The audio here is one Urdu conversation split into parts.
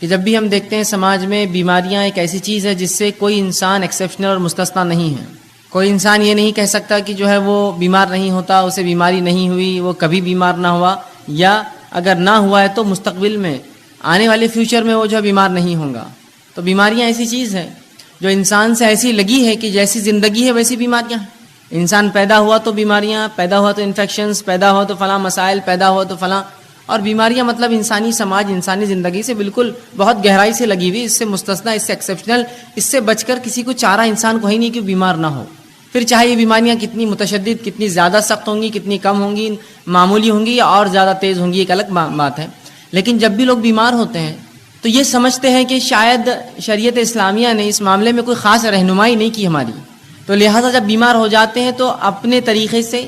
کہ جب بھی ہم دیکھتے ہیں سماج میں بیماریاں ایک ایسی چیز ہے جس سے کوئی انسان ایکسیپشنل اور مستثنا نہیں ہے. کوئی انسان یہ نہیں کہہ سکتا کہ جو ہے وہ بیمار نہیں ہوتا، اسے بیماری نہیں ہوئی، وہ کبھی بیمار نہ ہوا، یا اگر نہ ہوا ہے تو مستقبل میں آنے والے فیوچر میں وہ جو ہے بیمار نہیں ہوگا. تو بیماریاں ایسی چیز ہے جو انسان سے ایسی لگی ہے کہ جیسی زندگی ہے ویسی بیماریاں ہیں. انسان پیدا ہوا تو بیماریاں، پیدا ہوا تو انفیکشنز، پیدا ہوا تو فلاں مسائل، پیدا ہوا تو فلاں. اور بیماریاں مطلب انسانی سماج، انسانی زندگی سے بالکل بہت گہرائی سے لگی ہوئی، اس سے مستثنا، اس سے ایکسیپشنل، اس سے بچ کر کسی کو چارہ انسان کو ہی نہیں کہ بیمار نہ ہو. پھر چاہے یہ بیماریاں کتنی متشدد، کتنی زیادہ سخت ہوں گی، کتنی کم ہوں گی، معمولی ہوں گی یا اور زیادہ تیز ہوں گی، ایک الگ بات ہے. لیکن جب بھی لوگ بیمار ہوتے ہیں تو یہ سمجھتے ہیں کہ شاید شریعت اسلامیہ نے اس معاملے میں کوئی خاص رہنمائی نہیں کی ہماری، تو لہٰذا جب بیمار ہو جاتے ہیں تو اپنے طریقے سے،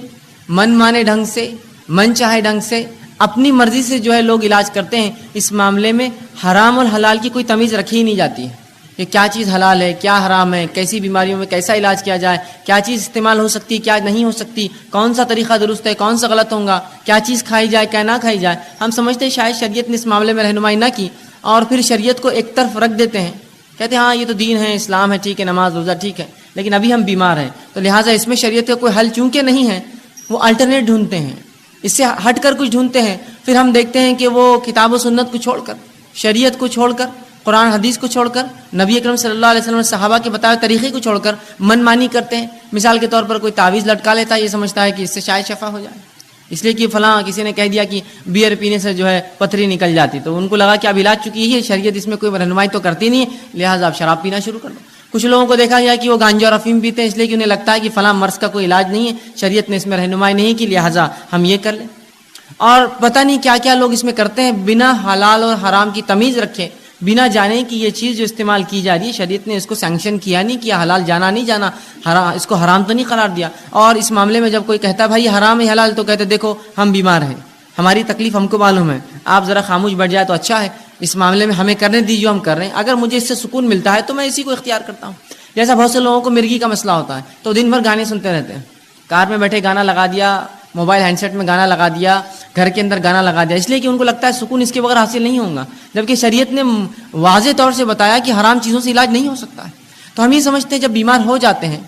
من مانے ڈھنگ سے، من چاہے ڈھنگ سے، اپنی مرضی سے جو ہے لوگ علاج کرتے ہیں. اس معاملے میں حرام اور حلال کی کوئی تمیز رکھی ہی نہیں جاتی ہے کہ کیا چیز حلال ہے، کیا حرام ہے، کیسی بیماریوں میں کیسا علاج کیا جائے، کیا چیز استعمال ہو سکتی، کیا نہیں ہو سکتی، کون سا طریقہ درست ہے، کون سا غلط ہوگا، کیا چیز کھائی جائے، کیا نہ کھائی جائے. ہم سمجھتے ہیں شاید شریعت نے اس معاملے میں رہنمائی نہ کی، اور پھر شریعت کو ایک طرف رکھ دیتے ہیں، کہتے ہیں ہاں یہ تو دین ہے، اسلام ہے، ٹھیک ہے، نماز روزہ ٹھیک ہے، لیکن ابھی ہم بیمار ہیں تو لہٰذا اس میں شریعت کا کوئی حل چونکہ نہیں ہے، وہ الٹرنیٹ ڈھونڈتے ہیں، اس سے ہٹ کر کچھ ڈھونڈتے ہیں. پھر ہم دیکھتے ہیں کہ وہ کتاب و سنت کو چھوڑ کر، شریعت کو چھوڑ کر، قرآن حدیث کو چھوڑ کر، نبی اکرم صلی اللہ علیہ وسلم صحابہ کے بتائے طریقے کو چھوڑ کر من مانی کرتے ہیں. مثال کے طور پر کوئی تعویذ لٹکا لیتا ہے، یہ سمجھتا ہے کہ اس سے شاید شفا ہو جائے، اس لیے کہ فلاں کسی نے کہہ دیا کہ بیئر پینے سے جو ہے پتھری نکل جاتی، تو ان کو لگا کہ اب علاج چکی ہے، شریعت اس میں کوئی رہنمائی تو کرتی نہیں ہے، لہٰذا آپ شراب پینا شروع کر دو. کچھ لوگوں کو دیکھا گیا کہ وہ گانجا اور افیم پیتے ہیں، اس لیے کہ انہیں لگتا ہے کہ فلاں مرض کا کوئی علاج نہیں ہے، شریعت نے اس میں رہنمائی نہیں کی، لہٰذا ہم یہ کر لیں. اور پتہ نہیں کیا کیا لوگ اس میں کرتے ہیں بنا حلال اور حرام کی تمیز رکھے، بنا جانے کہ یہ چیز جو استعمال کی جا رہی ہے شریعت نے اس کو سینکشن کیا نہیں کیا، حلال جانا نہیں جانا، اس کو حرام تو نہیں قرار دیا. اور اس معاملے میں جب کوئی کہتا ہے بھائی حرام ہے حلال، تو کہتے دیکھو ہم بیمار ہیں، ہماری تکلیف ہم کو معلوم ہے، آپ ذرا خاموش بیٹھ جائے تو اچھا ہے، اس معاملے میں ہمیں کرنے دیجیے جو ہم کر رہے ہیں، اگر مجھے اس سے سکون ملتا ہے تو میں اسی کو اختیار کرتا ہوں. جیسا بہت سے لوگوں کو مرگی کا مسئلہ ہوتا ہے تو دن بھر گانے سنتے رہتے ہیں، کار میں بیٹھے گانا لگا دیا، موبائل ہینڈ سیٹ میں گانا لگا دیا، گھر کے اندر گانا لگا دیا، اس لیے کہ ان کو لگتا ہے سکون اس کے بغیر حاصل نہیں ہوگا، جبکہ شریعت نے واضح طور سے بتایا کہ حرام چیزوں سے علاج نہیں ہو سکتا ہے. تو ہم یہ سمجھتے ہیں جب بیمار ہو جاتے ہیں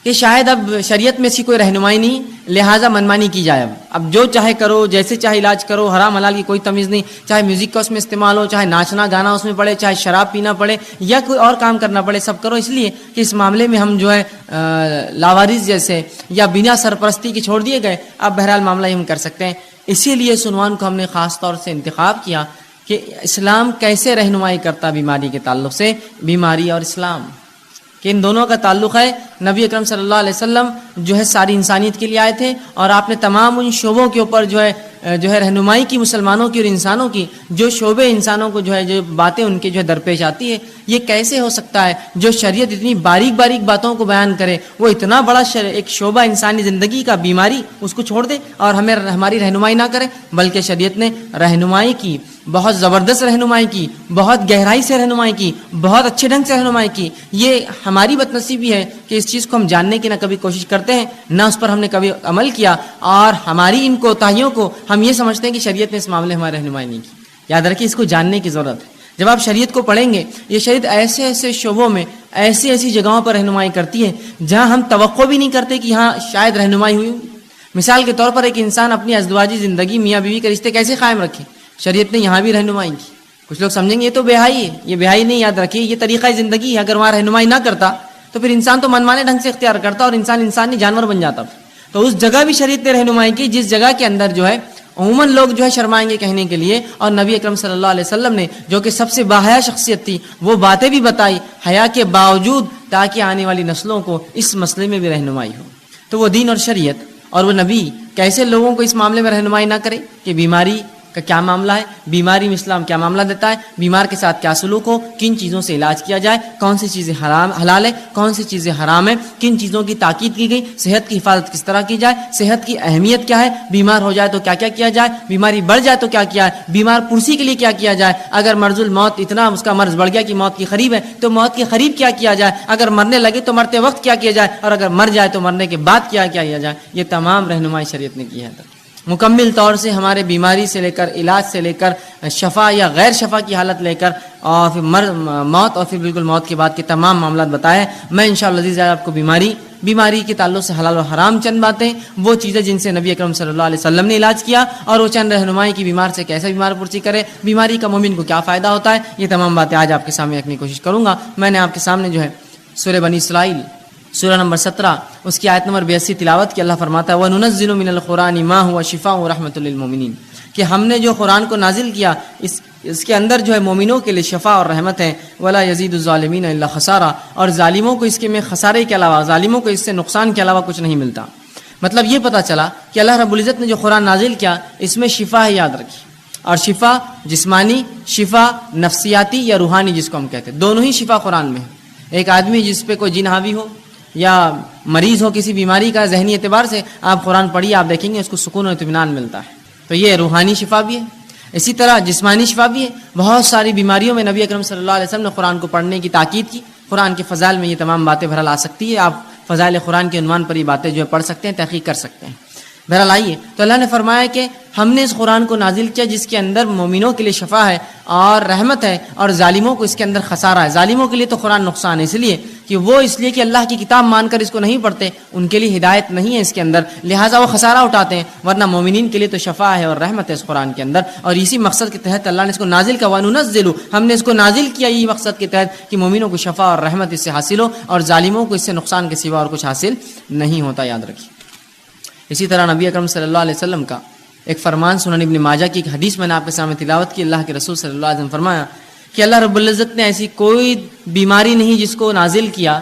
کہ شاید اب شریعت میں ایسی کوئی رہنمائی نہیں، لہٰذا منمانی کی جائے، اب جو چاہے کرو، جیسے چاہے علاج کرو، حرام حلال کی کوئی تمیز نہیں، چاہے میوزک کا اس میں استعمال ہو، چاہے ناچنا گانا اس میں پڑے، چاہے شراب پینا پڑے یا کوئی اور کام کرنا پڑے، سب کرو، اس لیے کہ اس معاملے میں ہم جو ہے لاوارث جیسے یا بنا سرپرستی کے چھوڑ دیے گئے، اب بہرحال معاملہ ہم کر سکتے ہیں. اسی لیے اس عنوان کو ہم نے خاص طور سے انتخاب کیا کہ اسلام کیسے رہنمائی کرتا بیماری کے تعلق سے، بیماری اور اسلام کہ ان دونوں کا تعلق ہے. نبی اکرم صلی اللہ علیہ وسلم جو ہے ساری انسانیت کے لیے آئے تھے، اور آپ نے تمام ان شعبوں کے اوپر جو ہے رہنمائی کی، مسلمانوں کی اور انسانوں کی، جو شعبے انسانوں کو جو ہے جو باتیں ان کے جو ہے درپیش آتی ہے. یہ کیسے ہو سکتا ہے جو شریعت اتنی باریک باریک باتوں کو بیان کرے، وہ اتنا بڑا ایک شعبہ انسانی زندگی کا بیماری اس کو چھوڑ دے اور ہمیں ہماری رہنمائی نہ کرے، بلکہ شریعت نے رہنمائی کی، بہت زبردست رہنمائی کی، بہت گہرائی سے رہنمائی کی، بہت اچھے ڈھنگ سے رہنمائی کی. یہ ہماری بدنصیبی ہے کہ اس چیز کو ہم جاننے کی نہ کبھی کوشش کرتے ہیں، نہ اس پر ہم نے کبھی عمل کیا، اور ہماری ان کوتاہیوں کو ہم یہ سمجھتے ہیں کہ شریعت نے اس معاملے ہماری رہنمائی نہیں کی. یاد رکھیے اس کو جاننے کی ضرورت ہے. جب آپ شریعت کو پڑھیں گے، یہ شریعت ایسے ایسے شعبوں میں ایسی ایسی جگہوں پر رہنمائی کرتی ہے جہاں ہم توقع بھی نہیں کرتے کہ ہاں شاید رہنمائی ہوئی. مثال کے طور پر ایک انسان اپنی ازدواجی زندگی، میاں بیوی کے رشتے کیسے قائم رکھے، شریعت نے یہاں بھی رہنمائی کی. کچھ لوگ سمجھیں گے یہ تو بےحائی ہے، یہ بےحائی نہیں، یاد رکھیے یہ طریقہ زندگی ہے. اگر وہاں رہنمائی نہ کرتا تو پھر انسان تو منمانے ڈھنگ سے اختیار کرتا اور انسان نہیں جانور بن جاتا. تو اس جگہ بھی شریعت نے رہنمائی کی جس جگہ کے اندر جو ہے عموماً لوگ جو ہے شرمائیں گے کہنے کے لیے، اور نبی اکرم صلی اللہ علیہ وسلم نے جو کہ سب سے باحیا شخصیت تھی وہ باتیں بھی بتائی حیا کے باوجود، تاکہ آنے والی نسلوں کو اس مسئلے میں بھی رہنمائی ہو. تو وہ دین اور شریعت اور وہ نبی کیسے لوگوں کو اس معاملے میں رہنمائی نہ کرے کہ بیماری کا کیا معاملہ ہے، بیماری میں اسلام کیا معاملہ دیتا ہے، بیمار کے ساتھ کیا سلوک ہو، کن چیزوں سے علاج کیا جائے، کون سی چیزیں حلال ہے، کون سی چیزیں حرام ہے، کن چیزوں کی تاکید کی گئی، صحت کی حفاظت کس طرح کی جائے، صحت کی اہمیت کیا ہے، بیمار ہو جائے تو کیا کیا کیا جائے، بیماری بڑھ جائے تو کیا کیا ہے، بیمار پرسی کے لیے کیا کیا جائے، اگر مرض الموت اتنا اس کا مرض بڑھ گیا کہ موت کی قریب ہے تو موت کے قریب کیا کیا جائے، اگر مرنے لگے تو مرتے وقت کیا کیا جائے، اور اگر مر جائے تو مرنے کے بعد کیا کیا جائے. یہ تمام رہنمائی شریعت نے کی ہے. مکمل طور سے ہمارے بیماری سے لے کر علاج سے لے کر شفا یا غیر شفا کی حالت لے کر اور پھر موت اور پھر بالکل موت کے بعد کے تمام معاملات بتائے. میں انشاءاللہ عزیز آپ کو بیماری کے تعلق سے حلال و حرام چند باتیں، وہ چیزیں جن سے نبی اکرم صلی اللہ علیہ وسلم نے علاج کیا، اور وہ چند رہنمائی کی بیمار سے کیسے بیمار پرسی کرے، بیماری کا مومن کو کیا فائدہ ہوتا ہے، یہ تمام باتیں آج آپ کے سامنے رکھنے کی کوشش کروں گا. میں نے آپ کے سامنے جو ہے سورہ بنی اسرائیل سورہ نمبر 17 اس کی آیت نمبر 82 تلاوت کی. اللہ فرماتا ہے وَنُنَزِّلُ مِنَ الْقُرْآنِ مَا هُوَ شِفَاءٌ وَرَحْمَةٌ لِّلْمُؤْمِنِينَ، کہ ہم نے جو قرآن کو نازل کیا اس کے اندر جو ہے مومنوں کے لیے شفا اور رحمت ہے. وَلَا يَزِيدُ الظَّالِمِينَ إِلَّا خَسَارًا، اور ظالموں کو اس کے میں خسارے کے علاوہ، ظالموں کو اس سے نقصان کے علاوہ کچھ نہیں ملتا. مطلب یہ پتہ چلا کہ اللہ رب العزت نے جو قرآن نازل کیا اس میں شفا ہے، یاد رکھیے. اور شفا جسمانی، شفا نفسیاتی یا روحانی جس کو ہم کہتے ہیں، دونوں ہی شفا قرآن میں ہے. ایک آدمی جس پہ کوئی جن حاوی ہو یا مریض ہو کسی بیماری کا، ذہنی اعتبار سے آپ قرآن پڑھیے، آپ دیکھیں گے اس کو سکون و اطمینان ملتا ہے. تو یہ روحانی شفا بھی ہے. اسی طرح جسمانی شفا بھی ہے. بہت ساری بیماریوں میں نبی اکرم صلی اللہ علیہ وسلم نے قرآن کو پڑھنے کی تاکید کی. قرآن کے فضائل میں یہ تمام باتیں بہرحال آ سکتی ہے. آپ فضائل قرآن کے عنوان پر یہ باتیں جو ہے پڑھ سکتے ہیں، تحقیق کر سکتے ہیں. بہرحال آئیے، تو اللہ نے فرمایا کہ ہم نے اس قرآن کو نازل کیا جس کے اندر مومنوں کے لیے شفا ہے اور رحمت ہے، اور ظالموں کو اس کے اندر خسارہ ہے. ظالموں کے لیے تو قرآن نقصان ہے، اس لیے کہ اللہ کی کتاب مان کر اس کو نہیں پڑھتے، ان کے لیے ہدایت نہیں ہے اس کے اندر، لہٰذا وہ خسارہ اٹھاتے ہیں. ورنہ مومنین کے لیے تو شفا ہے اور رحمت ہے اس قرآن کے اندر. اور اسی مقصد کے تحت اللہ نے اس کو نازل کیا. وَنُنَزِّلُ، ہم نے اس کو نازل کیا یہ مقصد کے تحت کہ مومنوں کو شفا اور رحمت اس سے حاصل ہو، اور ظالموں کو اس سے نقصان کے سوا اور کچھ حاصل نہیں ہوتا، یاد رکھیے. اسی طرح نبی اکرم صلی اللہ علیہ وسلم کا ایک فرمان سنن ابن ماجہ کی ایک حدیث میں نے آپ کے سامنے تلاوت کی. اللہ کے رسول صلی اللہ علیہ وسلم فرمایا کہ اللہ رب العزت نے ایسی کوئی بیماری نہیں جس کو نازل کیا.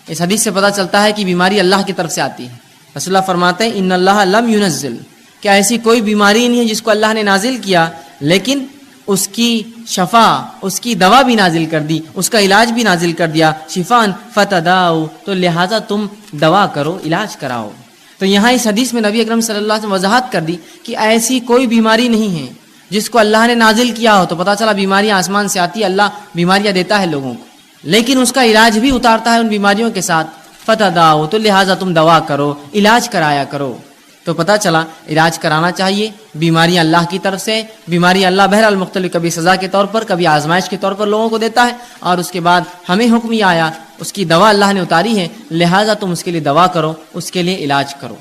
اس حدیث سے پتہ چلتا ہے کہ بیماری اللہ کی طرف سے آتی ہے. رسول اللہ فرماتے ہیں ان اللہ لم ينزل، کہ ایسی کوئی بیماری نہیں ہے جس کو اللہ نے نازل کیا لیکن اس کی شفا، اس کی دوا بھی نازل کر دی، اس کا علاج بھی نازل کر دیا. شفان فتداؤ، تو لہٰذا تم دوا کرو، علاج کراؤ. تو یہاں اس حدیث میں نبی اکرم صلی اللہ علیہ وسلم وضاحت کر دی کہ ایسی کوئی بیماری نہیں ہے جس کو اللہ نے نازل کیا ہو. تو پتہ چلا بیماریاں آسمان سے آتی ہے، اللہ بیماریاں دیتا ہے لوگوں کو، لیکن اس کا علاج بھی اتارتا ہے ان بیماریوں کے ساتھ. فتداؤ، تو لہٰذا تم دوا کرو، علاج کرایا کرو. تو پتہ چلا علاج کرانا چاہیے. بیماریاں اللہ کی طرف سے، بیماری اللہ بہرحال مختلف، کبھی سزا کے طور پر، کبھی آزمائش کے طور پر لوگوں کو دیتا ہے، اور اس کے بعد ہمیں حکم یہ آیا، اس کی دوا اللہ نے اتاری ہے، لہٰذا تم اس کے لیے دوا کرو، اس کے لیے علاج کرو.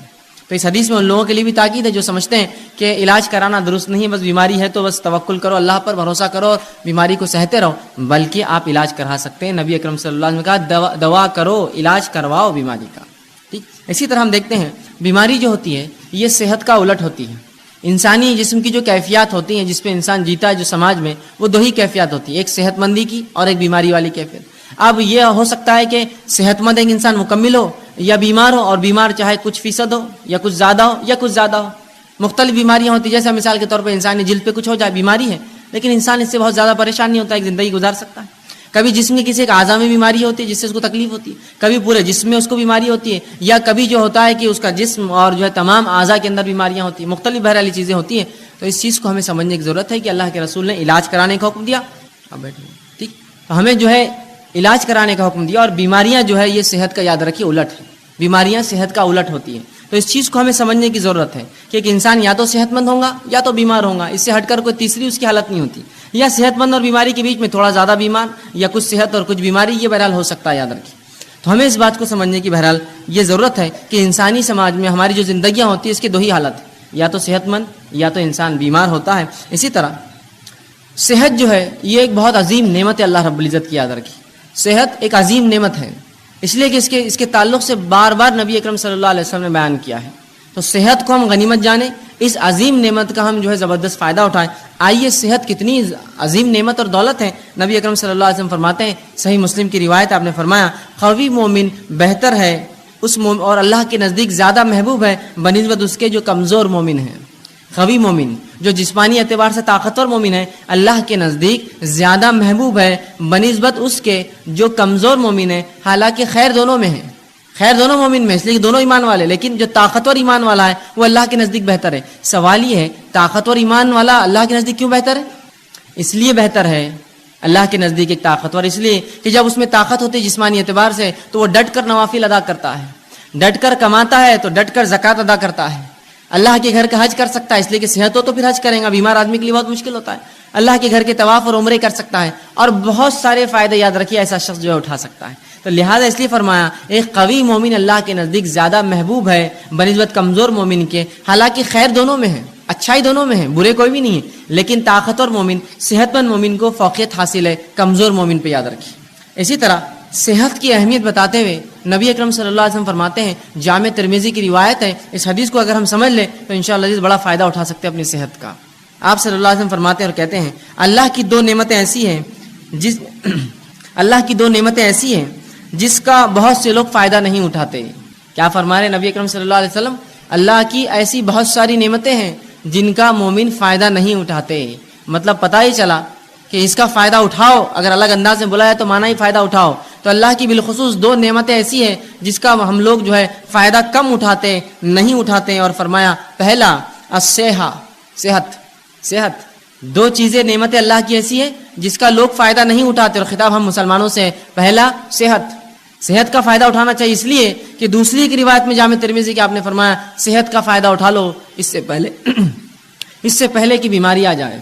تو اس حدیث میں ان لوگوں کے لیے بھی تاکید ہے جو سمجھتے ہیں کہ علاج کرانا درست نہیں ہے، بس بیماری ہے تو بس توکل کرو، اللہ پر بھروسہ کرو اور بیماری کو سہتے رہو، بلکہ آپ علاج کرا سکتے ہیں. نبی اکرم صلی اللہ علیہ وسلم نے کہا دوا کرو، علاج کرواؤ بیماری کا. ٹھیک. اسی طرح ہم دیکھتے ہیں بیماری جو ہوتی ہے یہ صحت کا الٹ ہوتی ہے. انسانی جسم کی جو کیفیات ہوتی ہیں جس پہ انسان جیتا ہے جو سماج میں، وہ دو ہی کیفیات ہوتی ہیں، ایک صحت مندی کی اور ایک بیماری والی کیفیت. اب یہ ہو سکتا ہے کہ صحت مند ایک انسان مکمل ہو یا بیمار ہو، اور بیمار چاہے کچھ فیصد ہو یا کچھ زیادہ ہو یا کچھ زیادہ ہو. مختلف بیماریاں ہوتی ہیں، جیسے مثال کے طور پر انسانی جلد پہ کچھ ہو جائے، بیماری ہے، لیکن انسان اس سے بہت زیادہ پریشان نہیں ہوتا، ایک زندگی گزار سکتا ہے. کبھی جسم کی کسی ایک اعضاء میں بیماری ہوتی ہے جس سے اس کو تکلیف ہوتی ہے، کبھی پورے جسم میں اس کو بیماری ہوتی ہے، یا کبھی جو ہوتا ہے کہ اس کا جسم اور جو ہے تمام اعضاء کے اندر بیماریاں ہوتی ہیں، مختلف بہرحال چیزیں ہوتی ہیں. تو اس چیز کو ہمیں سمجھنے کی ضرورت ہے کہ اللہ کے رسول نے علاج کرانے کا حکم دیا. اب بیٹھے ٹھیک، تو ہمیں جو ہے علاج کرانے کا حکم دیا، اور بیماریاں جو ہے یہ صحت کا، یاد رکھیے، الٹ ہے. بیماریاں صحت کا الٹ ہوتی ہیں. تو اس چیز کو ہمیں سمجھنے کی ضرورت ہے کہ ایک انسان یا تو صحت مند ہوگا یا تو بیمار ہوگا، اس سے ہٹ کر کوئی تیسری اس کی حالت نہیں ہوتی. یا صحت مند اور بیماری کے بیچ میں تھوڑا زیادہ بیمار، یا کچھ صحت اور کچھ بیماری، یہ بہرحال ہو سکتا ہے، یاد رکھیے. تو ہمیں اس بات کو سمجھنے کی بہرحال یہ ضرورت ہے کہ انسانی سماج میں ہماری جو زندگیاں ہوتی ہیں اس کی دو ہی حالت ہے، یا تو صحت مند یا تو انسان بیمار ہوتا ہے. اسی طرح صحت جو ہے یہ ایک بہت عظیم نعمت ہے اللہ رب العزت کی، یاد رکھیے. صحت ایک عظیم نعمت ہے، اس لیے کہ اس کے تعلق سے بار بار نبی اکرم صلی اللہ علیہ وسلم نے بیان کیا ہے. تو صحت کو ہم غنیمت جانیں، اس عظیم نعمت کا ہم جو ہے زبردست فائدہ اٹھائیں. آئیے صحت کتنی عظیم نعمت اور دولت ہے. نبی اکرم صلی اللہ علیہ وسلم فرماتے ہیں، صحیح مسلم کی روایت، آپ نے فرمایا قوی مومن بہتر ہے اس مومن اور اللہ کے نزدیک زیادہ محبوب ہے بنسبت اس کے جو کمزور مومن ہیں. قوی مومن جو جسمانی اعتبار سے طاقتور مومن ہے، اللہ کے نزدیک زیادہ محبوب ہے بنسبت اس کے جو کمزور مومن ہے. حالانکہ خیر دونوں میں ہے، خیر دونوں مومن میں، اس لیے دونوں ایمان والے، لیکن جو طاقتور ایمان والا ہے وہ اللہ کے نزدیک بہتر ہے. سوال یہ ہے طاقتور ایمان والا اللہ کے نزدیک کیوں بہتر ہے؟ اس لیے بہتر ہے اللہ کے نزدیک ایک طاقتور، اس لیے کہ جب اس میں طاقت ہوتی ہے جسمانی اعتبار سے تو وہ ڈٹ کر نوافل ادا کرتا ہے، ڈٹ کر کماتا ہے تو ڈٹ کر زکوٰۃ ادا کرتا ہے، اللہ کے گھر کا حج کر سکتا ہے اس لیے کہ صحت ہو تو پھر حج کریں گا, بیمار آدمی کے لیے بہت مشکل ہوتا ہے. اللہ کے گھر کے طواف اور عمرے کر سکتا ہے, اور بہت سارے فائدے یاد رکھیے ایسا شخص جو ہے اٹھا سکتا ہے. تو لہٰذا اس لیے فرمایا ایک قوی مومن اللہ کے نزدیک زیادہ محبوب ہے بنسبت کمزور مومن کے. حالانکہ خیر دونوں میں ہے, اچھائی دونوں میں ہے, برے کوئی بھی نہیں ہے, لیکن طاقتور مومن, صحت مند مومن کو فوقیت حاصل ہے کمزور مومن پہ, یاد رکھیے. اسی طرح صحت کی اہمیت بتاتے ہوئے نبی اکرم صلی اللہ علیہ وسلم فرماتے ہیں, جامع ترمذی کی روایت ہے, اس حدیث کو اگر ہم سمجھ لیں تو انشاءاللہ عزیز بڑا فائدہ اٹھا سکتے ہیں اپنی صحت کا. آپ صلی اللہ علیہ وسلم فرماتے ہیں اور کہتے ہیں اللہ کی دو نعمتیں ایسی ہیں جس کا بہت سے لوگ فائدہ نہیں اٹھاتے. کیا فرما رہے نبی اکرم صلی اللہ علیہ وسلم؟ اللہ کی ایسی بہت ساری نعمتیں ہیں جن کا مومن فائدہ نہیں اٹھاتے. مطلب پتہ ہی چلا کہ اس کا فائدہ اٹھاؤ, اگر الگ انداز میں بولا ہے تو مانا ہی فائدہ اٹھاؤ. تو اللہ کی بالخصوص دو نعمتیں ایسی ہیں جس کا ہم لوگ جو ہے فائدہ کم اٹھاتے, نہیں اٹھاتے. اور فرمایا پہلا صحت. دو چیزیں نعمتیں اللہ کی ایسی ہیں جس کا لوگ فائدہ نہیں اٹھاتے, اور خطاب ہم مسلمانوں سے. پہلا صحت کا فائدہ اٹھانا چاہیے, اس لیے کہ دوسری کی روایت میں جامع ترمذی کی آپ نے فرمایا صحت کا فائدہ اٹھا لو اس سے پہلے کہ بیماری آ جائے.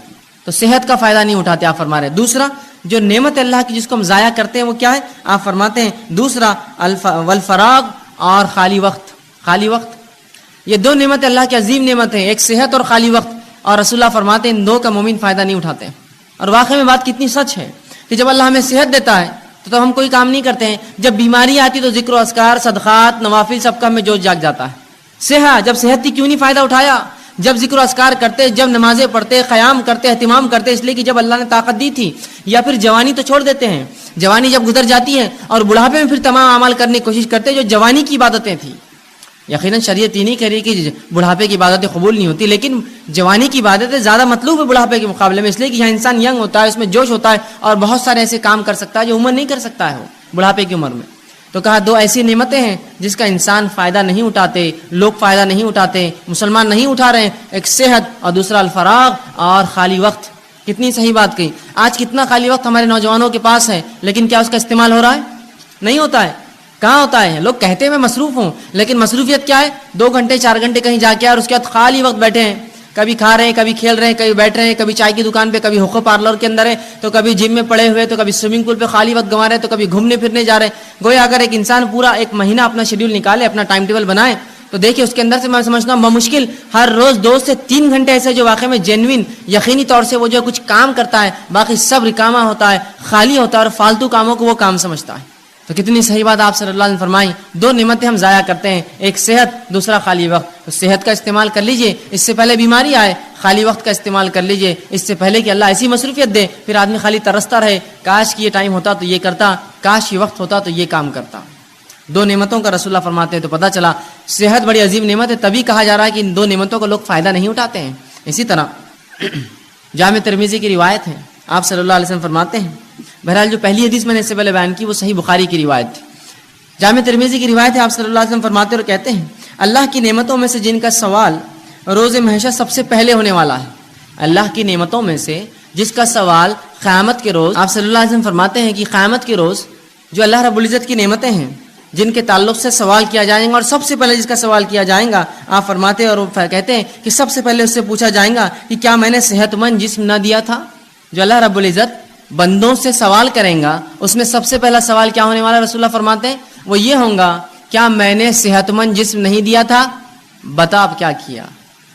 تو صحت کا فائدہ نہیں اٹھاتے آپ فرما رہے. دوسرا جو نعمت اللہ کی جس کو ہم ضائع کرتے ہیں وہ کیا ہے؟ آپ فرماتے ہیں دوسرا والفراغ, اور خالی وقت. یہ دو نعمت اللہ کی عظیم نعمت ہیں, ایک صحت اور خالی وقت. اور رسول اللہ فرماتے ہیں ان دو کا مومن فائدہ نہیں اٹھاتے. اور واقعی میں بات کتنی سچ ہے کہ جب اللہ ہمیں صحت دیتا ہے تو ہم کوئی کام نہیں کرتے ہیں, جب بیماری آتی تو ذکر و اذکار, صدقات, نوافل سب کا ہمیں جوش جاگ جاتا ہے. جب صحت تھی کیوں نہیں فائدہ اٹھایا؟ جب ذکر و اذکار کرتے, جب نمازیں پڑھتے, قیام کرتے, اہتمام کرتے, اس لیے کہ جب اللہ نے طاقت دی تھی. یا پھر جوانی تو چھوڑ دیتے ہیں, جوانی جب گزر جاتی ہے اور بڑھاپے میں پھر تمام اعمال کرنے کی کوشش کرتے جو جوانی کی عبادتیں تھیں. یقیناً شریعت یہ نہیں کہہ رہی کہ بڑھاپے کی عبادتیں قبول نہیں ہوتی, لیکن جوانی کی عبادتیں زیادہ مطلوب ہے بڑھاپے کے مقابلے میں, اس لیے کہ یہاں انسان ینگ ہوتا ہے, اس میں جوش ہوتا ہے, اور بہت سارے ایسے کام کر سکتا ہے جو عمر نہیں کر سکتا ہے وہ بڑھاپے کی عمر میں. تو کہا دو ایسی نعمتیں ہیں جس کا انسان فائدہ نہیں اٹھاتے, لوگ فائدہ نہیں اٹھاتے, مسلمان نہیں اٹھا رہے ہیں. ایک صحت اور دوسرا الفراغ اور خالی وقت. کتنی صحیح بات کہی. آج کتنا خالی وقت ہمارے نوجوانوں کے پاس ہے, لیکن کیا اس کا استعمال ہو رہا ہے؟ نہیں ہوتا ہے. کہاں ہوتا ہے؟ لوگ کہتے ہیں میں مصروف ہوں, لیکن مصروفیت کیا ہے؟ 2 گھنٹے 4 گھنٹے کہیں جا کے اور اس کے بعد خالی وقت بیٹھے ہیں, کبھی کھا رہے ہیں, کبھی کھیل رہے ہیں, کبھی بیٹھ رہے ہیں, کبھی چائے کی دکان پہ, کبھی حقوق پارلر کے اندر ہے, تو کبھی جم میں پڑے ہوئے, تو کبھی سوئمنگ پول پہ خالی وقت گنوا رہے ہیں, تو کبھی گھومنے پھرنے جا رہے ہیں. گویا اگر ایک انسان پورا 1 مہینہ اپنا شیڈیول نکالے, اپنا ٹائم ٹیبل بنائے, تو دیکھیے اس کے اندر سے میں سمجھتا ہوں بمشکل ہر روز 2 سے 3 گھنٹے ایسے جو واقعی میں جینوین یقینی طور سے وہ جو کچھ کام کرتا ہے, باقی سب رکامہ ہوتا ہے, خالی ہوتا ہے, اور فالتو کاموں کو وہ کام سمجھتا ہے. تو کتنی صحیح بات آپ صلی اللہ علیہ وسلم فرمائی. 2 نعمتیں ہم ضائع کرتے ہیں, ایک صحت, دوسرا خالی وقت. تو صحت کا استعمال کر لیجئے اس سے پہلے بیماری آئے, خالی وقت کا استعمال کر لیجئے اس سے پہلے کہ اللہ ایسی مصروفیت دے پھر آدمی خالی ترستا رہے, کاش کہ یہ ٹائم ہوتا تو یہ کرتا, کاش یہ وقت ہوتا تو یہ کام کرتا. 2 نعمتوں کا رسول اللہ فرماتے ہیں. تو پتہ چلا صحت بڑی عظیم نعمت ہے, تبھی کہا جا رہا ہے کہ ان 2 نعمتوں کو لوگ فائدہ نہیں اٹھاتے ہیں. اسی طرح جامع ترمذی کی روایت ہے, آپ صلی اللہ علیہ وسلم فرماتے ہیں, بہرحال جو پہلی حدیث میں نے اس سے پہلے بیان کی وہ صحیح بخاری کی روایت تھی. جامع ترمذی کی روایت ہے, آپ صلی اللہ علیہ وسلم فرماتے اور کہتے ہیں اللہ کی نعمتوں میں سے جن کا سوال روز محشر سب سے پہلے ہونے والا ہے. اللہ کی نعمتوں میں سے جس کا سوال قیامت کے روز, آپ صلی اللہ علیہ وسلم فرماتے ہیں کہ قیامت کے روز جو اللہ رب العزت کی نعمتیں ہیں جن کے تعلق سے سوال کیا جائے گا, اور سب سے پہلے جس کا سوال کیا جائے گا, آپ فرماتے اور کہتے ہیں کہ سب سے پہلے اس سے پوچھا جائے گا کہ کیا میں نے صحت مند جسم نہ دیا تھا. جو اللہ رب العزت بندوں سے سوال کریں گا اس میں سب سے پہلا سوال کیا ہونے والا, رسول اللہ فرماتے ہیں وہ یہ ہوگا کیا میں نے صحت مند جسم نہیں دیا تھا, بتا اب کیا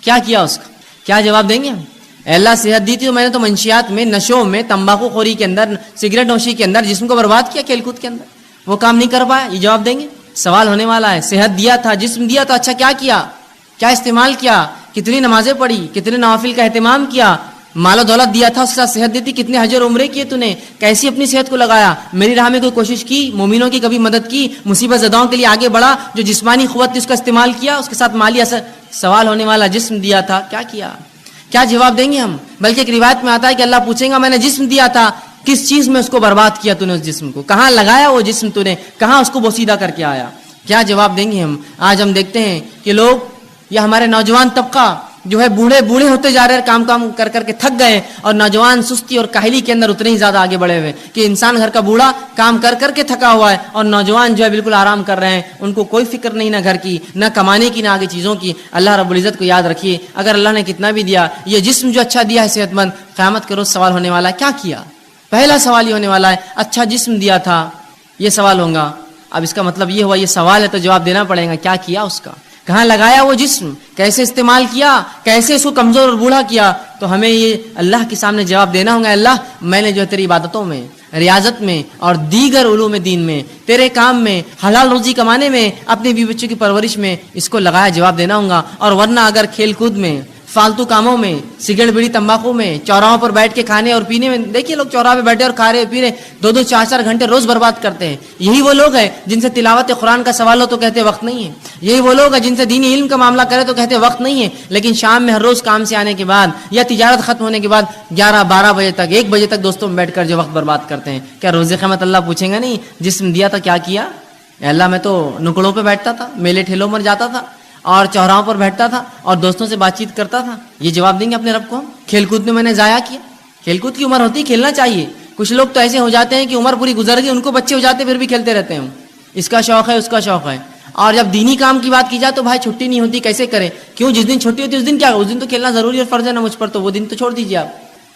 کیا اس کا. کیا جواب دیں گے ہم؟ اے اللہ صحت دی تھی تو میں نے تو منشیات میں, نشوں میں, تمباکو خوری کے اندر, سگریٹ نوشی کے اندر جسم کو برباد کیا, کھیل کود کے اندر, وہ کام نہیں کر پایا. یہ جواب دیں گے. سوال ہونے والا ہے, صحت دیا تھا, جسم دیا تو اچھا کیا, کیا استعمال کیا, کتنی نمازیں پڑھی, کتنے نوافل کا اہتمام کیا, مال و دولت دیا تھا اس کے ساتھ صحت دی تھی, کتنے حج اور عمرے کیے تو نے, کیسی اپنی صحت کو لگایا, میری راہ میں کوئی کوشش کی, مومنوں کی کبھی مدد کی, مصیبت زداؤں کے لیے آگے بڑھا, جو جسمانی قوت تھی اس کا استعمال کیا, اس کے ساتھ مالی اثر. سوال ہونے والا جسم دیا تھا, کیا جواب دیں گے ہم؟ بلکہ ایک روایت میں آتا ہے کہ اللہ پوچھیں گا میں نے جسم دیا تھا, کس چیز میں اس کو برباد کیا تو نے, اس جسم کو کہاں لگایا, وہ جسم تو نے کہاں اس کو بوسیدہ کر کے آیا, کیا جواب دیں گے ہم؟ آج ہم دیکھتے ہیں کہ لوگ یا ہمارے نوجوان طبقہ جو ہے بوڑھے بوڑھے ہوتے جا رہے ہیں, کام کر کر کے تھک گئے, اور نوجوان سستی اور کاہلی کے اندر اتنے ہی زیادہ آگے بڑھے ہوئے کہ انسان گھر کا بوڑھا کام کر کر کے تھکا ہوا ہے, اور نوجوان جو ہے بالکل آرام کر رہے ہیں, ان کو کوئی فکر نہیں, نہ گھر کی, نہ کمانے کی, نہ آگے چیزوں کی. اللہ رب العزت کو یاد رکھیے, اگر اللہ نے کتنا بھی دیا, یہ جسم جو اچھا دیا ہے صحت مند, قیامت کے روز سوال ہونے والا ہے کیا کیا. پہلا سوال یہ ہونے والا ہے, اچھا جسم دیا تھا, یہ سوال ہوگا. اب اس کا مطلب یہ ہوا یہ سوال ہے تو جواب دینا پڑے گا, کیا کیا اس کا, کہاں لگایا وہ جسم, کیسے استعمال کیا, کیسے اس کو کمزور اور بوڑھا کیا. تو ہمیں یہ اللہ کے سامنے جواب دینا ہوگا, اللہ میں نے جو ہے تیری عبادتوں میں, ریاضت میں اور دیگر علوم دین میں, تیرے کام میں, حلال روزی کمانے میں, اپنے بیوی بچوں کی پرورش میں اس کو لگایا, جواب دینا ہوگا. اور ورنہ اگر کھیل کود میں, فالتو کاموں میں, سگریٹ بیڑی تمباکو میں, چوراہوں پر بیٹھ کے کھانے اور پینے میں, دیکھیے لوگ چوراہے پہ بیٹھے اور کھا رہے پی رہے, 2-2 4-4 گھنٹے روز برباد کرتے ہیں. یہی وہ لوگ ہیں جن سے تلاوت قرآن کا سوال ہو تو کہتے وقت نہیں ہے. یہی وہ لوگ ہیں جن سے دینی علم کا معاملہ کرے تو کہتے وقت نہیں ہے. لیکن شام میں ہر روز کام سے آنے کے بعد یا تجارت ختم ہونے کے بعد 11-12 بجے تک, 1 بجے تک دوستوں میں بیٹھ کر جو وقت برباد کرتے ہیں, کیا روز قیامت اللہ پوچھیں گا نہیں جسم دیا تھا کیا کیا؟ اللہ میں تو نکڑوں پہ بیٹھتا تھا, میلے ٹھیلوں پر جاتا تھا اور چوراہوں پر بیٹھتا تھا اور دوستوں سے بات چیت کرتا تھا. یہ جواب دیں گے اپنے رب کو. کھیل کود میں نے ضائع کیا. کھیل کود کی عمر ہوتی ہے, کھیلنا چاہیے. کچھ لوگ تو ایسے ہو جاتے ہیں کہ عمر پوری گزر گئی, ان کو بچے ہو جاتے پھر بھی کھیلتے رہتے ہیں, اس کا شوق ہے اس کا شوق ہے. اور جب دینی کام کی بات کی جائے تو بھائی چھٹی نہیں ہوتی, کیسے کرے, کیوں, جس دن چھٹی ہوتی ہے اس دن کیا, اس دن تو کھیلنا ضروری اور فرض ہے نا مجھ پر, تو وہ دن تو چھوڑ دیجیے آپ.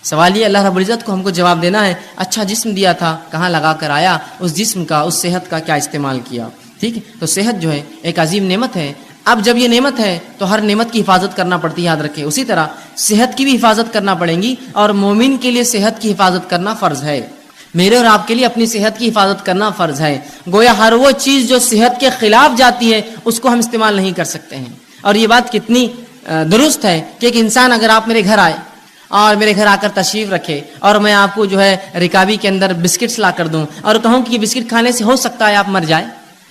سوال یہ اللہ رب العزت کو ہم کو جواب دینا ہے, اچھا جسم دیا تھا کہاں لگا کر آیا, اس جسم کا, اس صحت کا کیا استعمال کیا. ٹھیک ہے, تو صحت جو ہے ایک عظیم نعمت ہے. اب جب یہ نعمت ہے تو ہر نعمت کی حفاظت کرنا پڑتی ہے, یاد رکھیں. اسی طرح صحت کی بھی حفاظت کرنا پڑیں گی, اور مومن کے لیے صحت کی حفاظت کرنا فرض ہے. میرے اور آپ کے لیے اپنی صحت کی حفاظت کرنا فرض ہے. گویا ہر وہ چیز جو صحت کے خلاف جاتی ہے اس کو ہم استعمال نہیں کر سکتے ہیں. اور یہ بات کتنی درست ہے کہ ایک انسان اگر آپ میرے گھر آئے اور میرے گھر آ کر تشریف رکھے اور میں آپ کو جو ہے رکابی کے اندر بسکٹس لا کر دوں اور کہوں کہ یہ بسکٹ کھانے سے ہو سکتا ہے آپ مر جائے,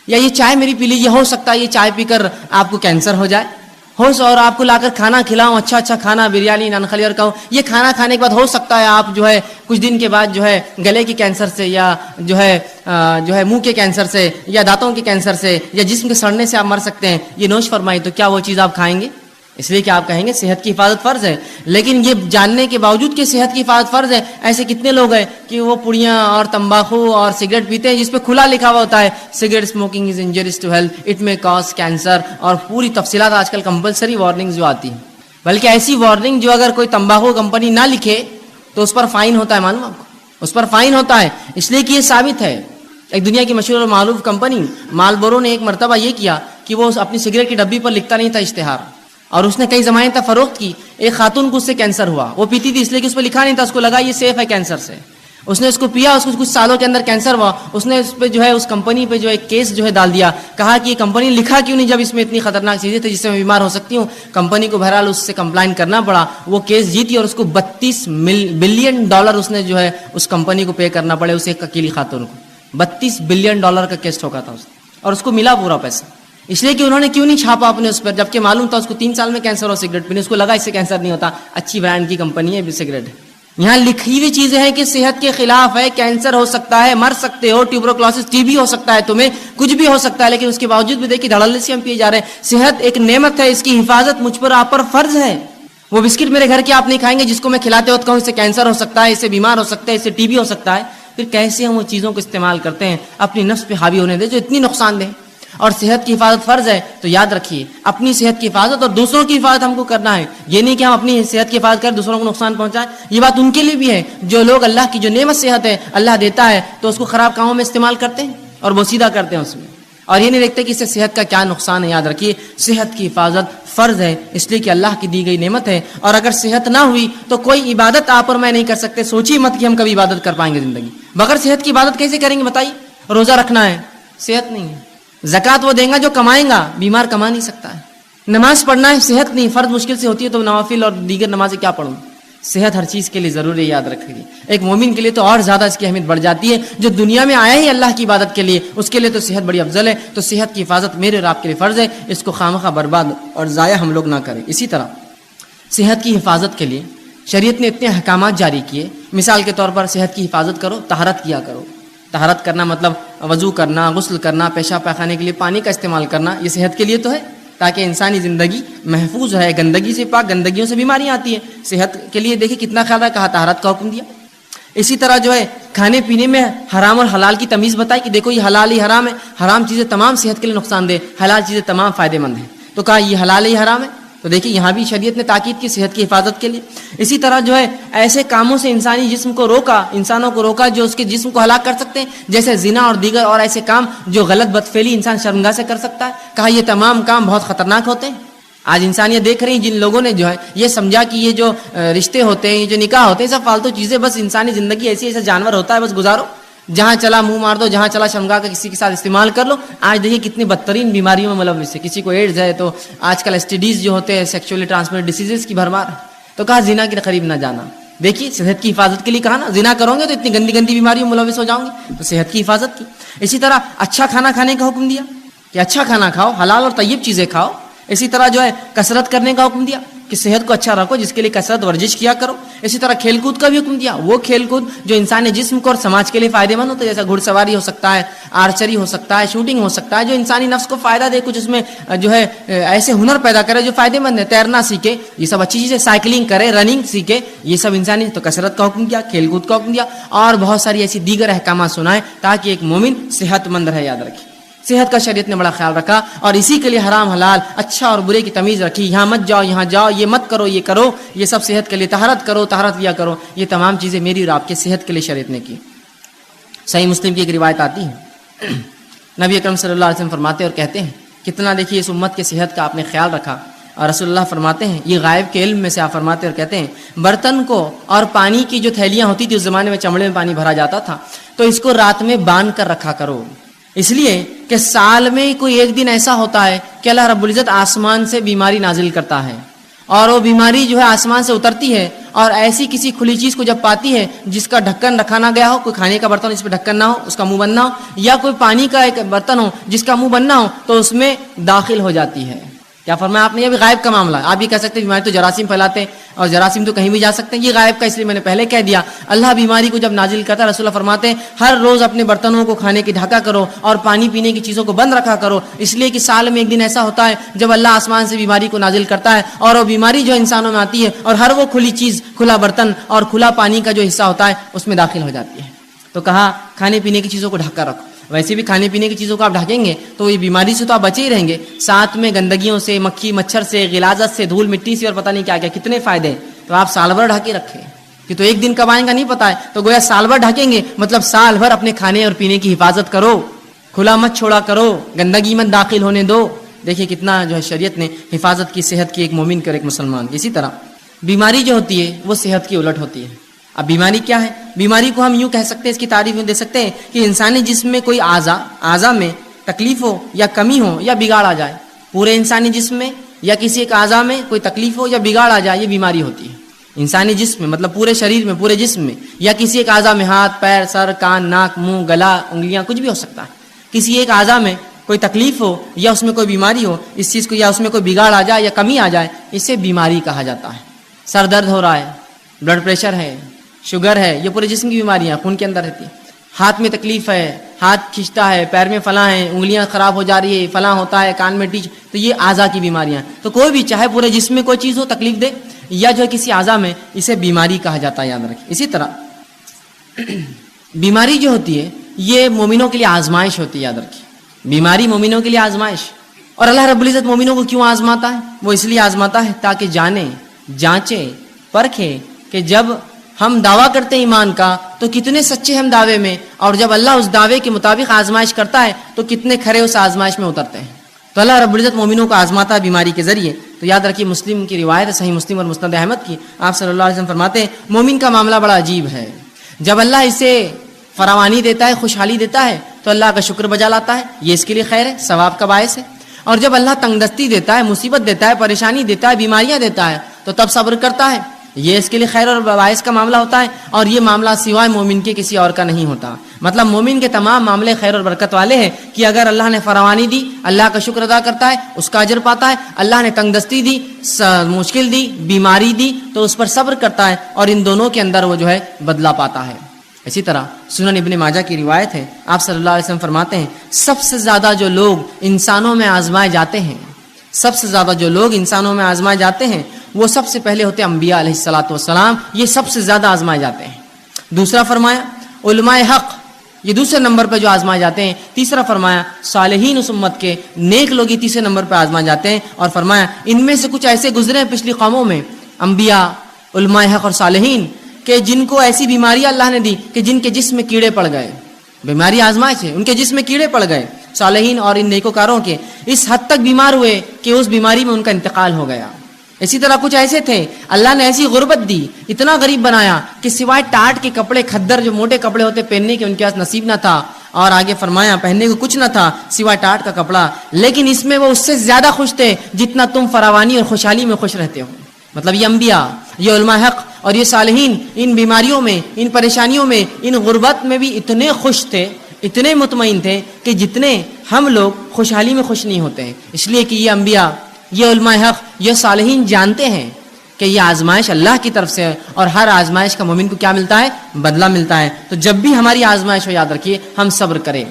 یا یہ چائے میری پی لیجیے, ہو سکتا ہے یہ چائے پی کر آپ کو کینسر ہو جائے, اور آپ کو لا کر کھانا کھلاؤں, اچھا کھانا, بریانی, نان خلی, اور کہوں یہ کھانا کھانے کے بعد ہو سکتا ہے آپ جو ہے کچھ دن کے بعد جو ہے گلے کے کینسر سے, یا جو ہے منہ کے کینسر سے, یا دانتوں کے کینسر سے, یا جسم کے سڑنے سے آپ مر سکتے ہیں, یہ نوش فرمائی, تو کیا وہ چیز آپ کھائیں گے؟ اس لیے کہ آپ کہیں گے صحت کی حفاظت فرض ہے. لیکن یہ جاننے کے باوجود کہ صحت کی حفاظت فرض ہے, ایسے کتنے لوگ ہیں کہ وہ پڑیاں اور تمباکو اور سگریٹ پیتے ہیں جس پہ کھلا لکھا ہوا ہوتا ہے cigarette smoking is injurious to health, it may cause cancer, اور پوری تفصیلات آج کل کمپلسری وارننگ جو آتی ہیں. بلکہ ایسی وارننگ جو اگر کوئی تمباکو کمپنی نہ لکھے تو اس پر فائن ہوتا ہے, معلوم آپ کو, اس پر فائن ہوتا ہے. اس لیے کہ یہ ثابت ہے. ایک دنیا کی مشہور اور معروف کمپنی مالبورو نے ایک مرتبہ یہ کیا کہ وہ اپنی سگریٹ کی ڈبی پر لکھتا نہیں تھا اشتہار, اور اس نے کئی زمانے تک فروخت کی. ایک خاتون کو اس سے کینسر ہوا, وہ پیتی تھی اس لیے کہ اس پہ لکھا نہیں تھا, اس کو لگا یہ سیف ہے کینسر سے, اس نے اس کو پیا, اس کو کچھ سالوں کے اندر کینسر ہوا. اس نے اس پہ جو ہے اس کمپنی پہ جو ہے کیس جو ہے ڈال دیا, کہا کہ یہ کمپنی لکھا کیوں نہیں جب اس میں اتنی خطرناک چیزیں تھیں جس سے میں بیمار ہو سکتی ہوں. کمپنی کو بہرحال اس سے کمپلائن کرنا پڑا, وہ کیس جیتی اور اس کو $32 بلین اس نے جو ہے اس کمپنی کو پے کرنا پڑے, اس ایک اکیلی خاتون کو $32 بلین کا کیس ٹھوکا تھا اس نے, اور اس کو ملا پورا پیسہ. اس لیے کہ انہوں نے کیوں نہیں چھاپا اپنے اس پر, جبکہ معلوم تھا اس کو 3 سال میں کینسر ہو سگریٹ پینے, اس کو لگا اس سے کینسر نہیں ہوتا, اچھی برانڈ کی کمپنی ہے سگریٹ. یہاں لکھی ہوئی چیزیں ہیں کہ صحت کے خلاف ہے, کینسر ہو سکتا ہے, مر سکتے ہو, ٹیوبروکلوسس, ٹی بی ہو سکتا ہے, تمہیں کچھ بھی ہو سکتا ہے, لیکن اس کے باوجود بھی دیکھیے دھڑلے سے ہم پیے جا رہے ہیں. صحت ایک نعمت ہے, اس کی حفاظت مجھ پر آپ پر فرض ہے. وہ بسکٹ میرے گھر کے آپ نہیں کھائیں گے جس کو میں کھلاتے وقت کہوں اس سے کینسر ہو سکتا ہے, اس سے بیمار ہو سکتا ہے, اس سے ٹی بی ہو سکتا ہے. پھر کیسے ہم وہ چیزوں کو استعمال کرتے ہیں اپنی نفس پہ حاوی ہونے دے جو اتنی نقصان دہ. اور صحت کی حفاظت فرض ہے, تو یاد رکھیے اپنی صحت کی حفاظت اور دوسروں کی حفاظت ہم کو کرنا ہے. یہ نہیں کہ ہم اپنی صحت کی حفاظت کریں دوسروں کو نقصان پہنچائیں. یہ بات ان کے لیے بھی ہے جو لوگ اللہ کی جو نعمت صحت ہے اللہ دیتا ہے تو اس کو خراب کاموں میں استعمال کرتے ہیں اور بوسیدہ کرتے ہیں اس میں, اور یہ نہیں دیکھتے کہ اس سے صحت کا کیا نقصان ہے. یاد رکھیے صحت کی حفاظت فرض ہے, اس لیے کہ اللہ کی دی گئی نعمت ہے. اور اگر صحت نہ ہوئی تو کوئی عبادت آپ اور میں نہیں کر سکتے. سوچیے مت کہ ہم کبھی عبادت کر پائیں گے زندگی بغیر صحت کی. عبادت کیسے کریں گے بتائیے؟ روزہ رکھنا ہے, صحت نہیں ہے. زکات وہ دیں گا جو کمائیں گا, بیمار کما نہیں سکتا ہے. نماز پڑھنا ہے, صحت نہیں, فرض مشکل سے ہوتی ہے تو نوافل اور دیگر نمازیں کیا پڑھوں. صحت ہر چیز کے لیے ضروری ہے, یاد رکھیے. ایک مومن کے لیے تو اور زیادہ اس کی اہمیت بڑھ جاتی ہے. جو دنیا میں آیا ہی اللہ کی عبادت کے لیے, اس کے لیے تو صحت بڑی افضل ہے. تو صحت کی حفاظت میرے اور آپ کے لیے فرض ہے, اس کو خامخواہ برباد اور ضائع ہم لوگ نہ کریں. اسی طرح صحت کی حفاظت کے لیے شریعت نے اتنے احکامات جاری کیے. مثال کے طور پر صحت کی حفاظت کرو, طہارت کیا کرو. طہارت کرنا مطلب وضو کرنا, غسل کرنا, پیشاب پاخانے کے لیے پانی کا استعمال کرنا, یہ صحت کے لیے تو ہے. تاکہ انسانی زندگی محفوظ ہے، گندگی سے پاک، گندگیوں سے بیماریاں آتی ہیں. صحت کے لیے دیکھیں کتنا خیال رکھا، طہارت کا حکم دیا. اسی طرح جو ہے کھانے پینے میں حرام اور حلال کی تمیز بتائی کہ دیکھو یہ حلال ہی حرام ہے، حرام چیزیں تمام صحت کے لیے نقصان دہ، حلال چیزیں تمام فائدے مند ہیں. تو کہا یہ حلال ہی حرام ہے. تو دیکھیں یہاں بھی شریعت نے تاکید کی صحت کی حفاظت کے لیے. اسی طرح جو ہے ایسے کاموں سے انسانی جسم کو روکا، انسانوں کو روکا جو اس کے جسم کو ہلاک کر سکتے ہیں، جیسے زنا اور دیگر اور ایسے کام جو غلط بدفعلی انسان شرمگاہ سے کر سکتا ہے. کہا یہ تمام کام بہت خطرناک ہوتے ہیں. آج انسانیت دیکھ رہی جن لوگوں نے جو ہے یہ سمجھا کہ یہ جو رشتے ہوتے ہیں، یہ جو نکاح ہوتے ہیں، سب فالتو چیزیں، بس انسانی زندگی ایسی ایسا جانور ہوتا ہے، بس گزارو، جہاں چلا منہ مار دو، جہاں چلا شرمگاہ کا کسی کے ساتھ استعمال کر لو. آج دیکھیے کتنی بدترین بیماریوں میں ملوث ہے. کسی کو ایڈز ہے تو آج کل STDs جو ہوتے ہیں، سیکشولی ٹرانسمیٹڈ ڈیزیزز کی بھرمار ہے. تو کہا زنا کے قریب نہ جانا. دیکھیے صحت کی حفاظت کے لیے کہا نا، زنا کرو گے تو اتنی گندی گندی بیماریوں میں ملوث ہو جاؤں گے. تو صحت کی حفاظت کی. اسی طرح اچھا کھانا کھانے کا حکم دیا کہ اچھا کھانا کھاؤ، حلال اور طیب چیزیں کھاؤ. اسی طرح جو ہے کثرت کرنے کا حکم دیا کہ صحت کو اچھا رکھو، جس کے لیے کثرت ورزش کیا کرو. اسی طرح کھیل کود کا بھی حکم دیا، وہ کھیل کود جو انسانی جسم کو اور سماج کے لیے فائدے مند ہوتا ہے، جیسا گھڑ سواری ہو سکتا ہے، آرچری ہو سکتا ہے، شوٹنگ ہو سکتا ہے، جو انسانی نفس کو فائدہ دے، کچھ اس میں جو ہے ایسے ہنر پیدا کرے جو فائدے مند ہے. تیرنا سیکھے، یہ سب اچھی چیزیں، سائیکلنگ کرے، رننگ سیکھے، یہ سب انسانی. تو کثرت کا حکم دیا، کھیل کود کا حکم دیا، اور بہت ساری ایسی دیگر احکامات سنائے تاکہ ایک مومن صحت مند رہے. یاد رکھیے صحت کا شریعت نے بڑا خیال رکھا، اور اسی کے لیے حرام حلال، اچھا اور برے کی تمیز رکھی. یہاں مت جاؤ، یہاں جاؤ، یہ مت کرو، یہ کرو، یہ سب صحت کے لیے. طہارت کرو، طہارت لیا کرو. یہ تمام چیزیں میری اور آپ کے صحت کے لیے شریعت نے کی. صحیح مسلم کی ایک روایت آتی ہے، نبی اکرم صلی اللہ علیہ وسلم فرماتے اور کہتے ہیں کتنا دیکھیے اس امت کے صحت کا آپ نے خیال رکھا. اور رسول اللہ فرماتے ہیں، یہ غائب کے علم میں سے آپ فرماتے اور کہتے ہیں، برتن کو اور پانی کی جو تھیلیاں ہوتی تھی، اس زمانے میں چمڑے میں پانی بھرا جاتا تھا، تو اس کو رات میں باندھ کر رکھا کرو. اس لیے کہ سال میں کوئی ایک دن ایسا ہوتا ہے کہ اللہ رب العزت آسمان سے بیماری نازل کرتا ہے، اور وہ بیماری جو ہے آسمان سے اترتی ہے، اور ایسی کسی کھلی چیز کو جب پاتی ہے جس کا ڈھکن رکھا نہ گیا ہو، کوئی کھانے کا برتن جس پہ ڈھکن نہ ہو، اس کا منہ بند نہ ہو، یا کوئی پانی کا ایک برتن ہو جس کا منہ بند نہ ہو، تو اس میں داخل ہو جاتی ہے. کیا فرمایا آپ نے؟ یہ بھی غائب کا معاملہ ہے. آپ یہ کہہ سکتے ہیں بیماری تو جراثیم پھیلاتے ہیں، اور جراثیم تو کہیں بھی جا سکتے ہیں. یہ غائب کا اس لیے میں نے پہلے کہہ دیا. اللہ بیماری کو جب نازل کرتا ہے، رسول اللہ فرماتے ہیں ہر روز اپنے برتنوں کو کھانے کی ڈھکا کرو اور پانی پینے کی چیزوں کو بند رکھا کرو. اس لیے کہ سال میں ایک دن ایسا ہوتا ہے جب اللہ آسمان سے بیماری کو نازل کرتا ہے، اور وہ بیماری جو انسانوں میں آتی ہے، اور ہر وہ کھلی چیز، کھلا برتن اور کھلا پانی کا جو حصہ ہوتا ہے اس میں داخل ہو جاتی ہے. تو کہا کھانے پینے کی چیزوں کو ڈھکا رکھو. ویسے بھی کھانے پینے کی چیزوں کو آپ ڈھکیں گے تو یہ بیماری سے تو آپ بچے ہی رہیں گے، ساتھ میں گندگیوں سے، مکھی مچھر سے، غلاظت سے، دھول مٹی سے، اور پتہ نہیں کیا کیا کتنے فائدے ہیں. تو آپ سال بھر ڈھکے رکھیں کہ تو ایک دن کب آئیں گا نہیں پتا ہے. تو گویا سال بھر ڈھکیں گے، مطلب سال بھر اپنے کھانے اور پینے کی حفاظت کرو، کھلا مت چھوڑا کرو، گندگی مت داخل ہونے دو. دیکھیے کتنا جو ہے شریعت نے حفاظت کی صحت کی ایک مومن کر ایک مسلمان. اسی طرح بیماری جو ہوتی ہے وہ صحت کی الٹ ہوتی ہے. اب بیماری کیا ہے؟ بیماری کو ہم یوں کہہ سکتے ہیں، اس کی تعریف میں دے سکتے ہیں کہ انسانی جسم میں کوئی اعضاء میں تکلیف ہو یا کمی ہو یا بگاڑ آ جائے. پورے انسانی جسم میں یا کسی ایک اعضاء میں کوئی تکلیف ہو یا بگاڑ آ جائے، یہ بیماری ہوتی ہے. انسانی جسم میں مطلب پورے شریر میں، پورے جسم میں، یا کسی ایک اعضاء میں، ہاتھ، پیر، سر، کان، ناک، منہ، گلا، انگلیاں، کچھ بھی ہو سکتا ہے. کسی ایک اعضاء میں کوئی تکلیف ہو یا اس میں کوئی بیماری ہو، اس چیز کو یا اس میں کوئی بگاڑ آ جائے یا کمی آ جائے، اسے بیماری کہا جاتا ہے. سر درد ہو رہا ہے، بلڈ پریشر ہے، شوگر ہے، یہ پورے جسم کی بیماریاں خون کے اندر رہتی ہیں. ہاتھ میں تکلیف ہے، ہاتھ کھنچتا ہے، پیر میں فلاں ہے، انگلیاں خراب ہو جا رہی ہے، فلاں ہوتا ہے، کان میں ٹیچ، تو یہ اعضاء کی بیماریاں. تو کوئی بھی چاہے پورے جسم میں کوئی چیز ہو تکلیف دے یا جو ہے کسی اعضاء میں، اسے بیماری کہا جاتا ہے. یاد رکھیں. اسی طرح بیماری جو ہوتی ہے یہ مومنوں کے لیے آزمائش ہوتی ہے. یاد رکھیں بیماری مومنوں کے لیے آزمائش. اور اللہ رب العزت مومنوں کو کیوں آزماتا ہے؟ وہ اس لیے آزماتا ہے تاکہ جانے، جانچے، پرکھے کہ جب ہم دعویٰ کرتے ہیں ایمان کا تو کتنے سچے ہم دعوے میں، اور جب اللہ اس دعوے کے مطابق آزمائش کرتا ہے تو کتنے کھرے اس آزمائش میں اترتے ہیں. تو اللہ رب العزت مومنوں کو آزماتا ہے بیماری کے ذریعے. تو یاد رکھیے مسلم کی روایت ہے، صحیح مسلم اور مسند احمد کی، آپ صلی اللہ علیہ وسلم فرماتے ہیں مومن کا معاملہ بڑا عجیب ہے. جب اللہ اسے فراوانی دیتا ہے، خوشحالی دیتا ہے تو اللہ کا شکر بجا لاتا ہے، یہ اس کے لیے خیر ہے، ثواب کا باعث ہے. اور جب اللہ تنگ دستی دیتا ہے، مصیبت دیتا ہے، پریشانی دیتا ہے، بیماریاں دیتا ہے، تو تب صبر کرتا ہے، یہ اس کے لیے خیر اور باعث کا معاملہ ہوتا ہے. اور یہ معاملہ سوائے مومن کے کسی اور کا نہیں ہوتا. مطلب مومن کے تمام معاملے خیر اور برکت والے ہیں کہ اگر اللہ نے فراوانی دی، اللہ کا شکر ادا کرتا ہے، اس کا اجر پاتا ہے. اللہ نے تنگ دستی دی، مشکل دی، بیماری دی، تو اس پر صبر کرتا ہے، اور ان دونوں کے اندر وہ جو ہے بدلہ پاتا ہے. اسی طرح سنن ابن ماجہ کی روایت ہے، آپ صلی اللہ علیہ وسلم فرماتے ہیں سب سے زیادہ جو لوگ انسانوں میں آزمائے جاتے ہیں سب سے زیادہ جو لوگ انسانوں میں آزمائے جاتے ہیں وہ سب سے پہلے ہوتے ہیں انبیاء علیہ الصلوۃ والسلام، یہ سب سے زیادہ آزمائے جاتے ہیں۔ دوسرا فرمایا علماء حق، یہ دوسرے نمبر پہ جو آزمائے جاتے ہیں۔ تیسرا فرمایا صالحین اس امت کے نیک لوگ یہ تیسرے نمبر پہ آزمائے جاتے ہیں، اور فرمایا ان میں سے کچھ ایسے گزرے ہیں پچھلی قوموں میں، انبیاء، علماء حق اور صالحین، کہ جن کو ایسی بیماریاں اللہ نے دی کہ جن کے جسم میں کیڑے پڑ گئے، بیماری آزمائش ہے، ان کے جسم میں کیڑے پڑ گئے، صالحین اور ان نیکوکاروں کے اس حد تک بیمار ہوئے کہ اس بیماری میں ان کا انتقال ہو گیا۔ اسی طرح کچھ ایسے تھے اللہ نے ایسی غربت دی، اتنا غریب بنایا کہ سوائے ٹاٹ کے کپڑے، کھدر جو موٹے کپڑے ہوتے پہننے کے ان کے پاس نصیب نہ تھا، اور آگے فرمایا پہننے کو کچھ نہ تھا سوائے ٹاٹ کا کپڑا، لیکن اس میں وہ اس سے زیادہ خوش تھے جتنا تم فراوانی اور خوشحالی میں خوش رہتے ہو۔ مطلب یہ انبیاء، یہ علماء حق اور یہ صالحین ان بیماریوں میں، ان پریشانیوں میں، ان غربت میں بھی اتنے خوش تھے، اتنے مطمئن تھے کہ جتنے ہم لوگ خوشحالی میں خوش نہیں ہوتے ہیں، اس لیے کہ یہ انبیاء، یہ علماء حق، یہ صالحین جانتے ہیں کہ یہ آزمائش اللہ کی طرف سے ہے، اور ہر آزمائش کا مومن کو کیا ملتا ہے؟ بدلہ ملتا ہے۔ تو جب بھی ہماری آزمائش ہو، یاد رکھیے ہم صبر کریں،